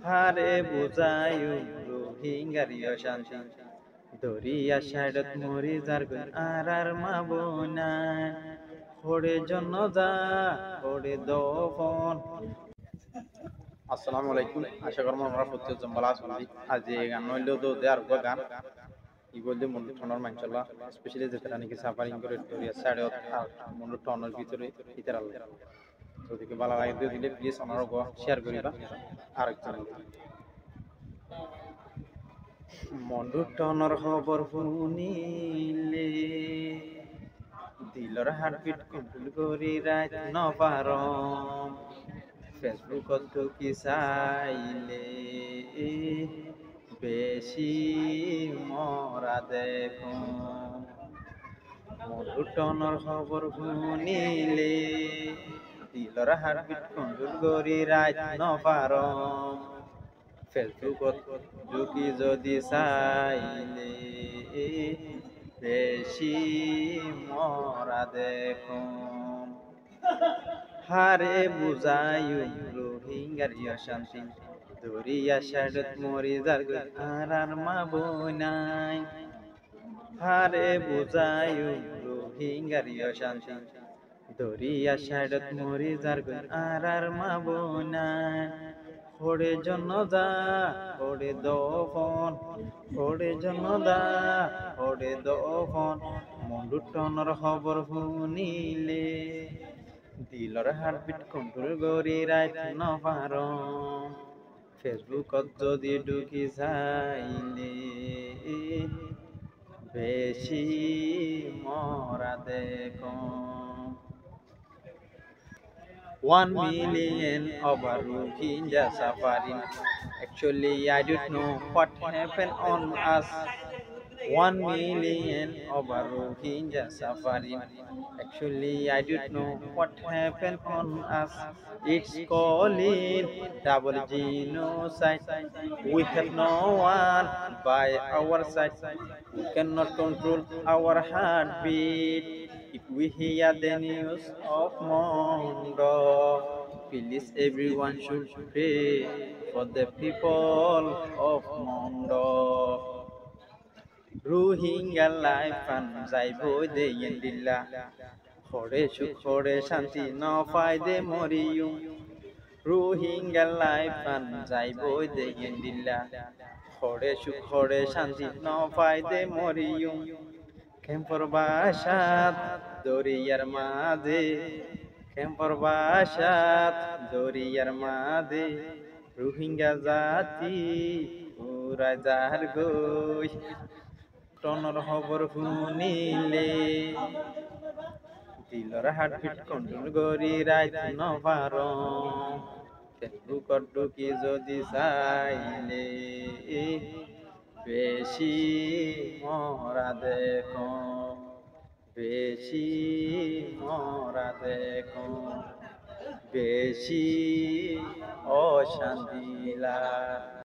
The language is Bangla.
হারে বুঝায় রোহিঙ্গারি অশান্তি দরিয়া সাইডত মরি যার গুণ আর মাবনায় হরে জন্য যা হরে দফন। আসসালামু আলাইকুম, আশা করব আমরা প্রত্যেকজন ভালো আছেন। আজ এই গান হইলো তো দেয়ার গান ই বলতে মন্ডু টনের মানচলা স্পেশালি যেটা নাকি সাফারিং করে দরিয়া সাইডত আর মন্ডু টনের ভিতরে ইতার আলো যদি ভালো লাগে দিলে প্লিজ আমার শেয়ার করিবা আরেকজন। মন্ডু টনৰ খবৰ শুনিলে দিলৰ হাৰ্টবিট কণ্ট্ৰোল কৰি ৰাইত নপাৰম ফেচবুকত ঢুকি চাইলে বেছি মৰা দেখোঁ। মন্ডু টনৰ খবৰ শুনিলে দিলৰ হাৰ্টবিট কণ্ট্ৰোল কৰি ৰাইত নপাৰম ফেসবুকত ঢুকি যদি চাইলে বেশি মরা দেখুন। হারে বুঝায়ু রোহিঙ্গার অশান্তি দরিয়া সাইডত মরি যার আর মা বনাই। হারে বুঝায়ু রোহিঙ্গার অশান্তি দরিয়া সাইডত মরি যার আর মা বনাই হরে জন্য দা হরে দফন হরে জন্য দা হরে দফন। মন্ডু টনৰ খবৰ শুনিলে দিলৰ হাৰ্টবিট কণ্ট্ৰোল কৰি ৰাইত নপাৰম ফেচবুকত যদি ঢুকি চাইলে বেছি মৰা দেখোঁ। 1 million over Rohingya suffering. Actually, I don't know what happened on us. 1 million over Rohingya suffering. Actually, I don't know what happened on us. It's calling double genocide. We have no one by our side. We cannot control our heartbeat. If we hear the news of Mondo, please everyone should pray for the people of Mondo. Rohingya life and Zaibo de Yendilla. Hore Shuk Hore Shanti no Faide Morium. Rohingya life and Zaibo de Yendilla. Hore Shuk Hore Shanti no Faide Morium. Kempor Bashat দরিয়ার মাঝে ক্যাম্পর বাসাত দরিয়ার মাঝে রোহিঙ্গা জাতি উড়া যার গই টনর খবর শুনিলে দিলর হার্টবিট কন্ট্রোল করি রাইত নপারম ফেসবুকত ঢুকি যদি চাইলে বেশি মরা দেখোঁ বেশি মরা দেখুন বেশি অশান্তি লা।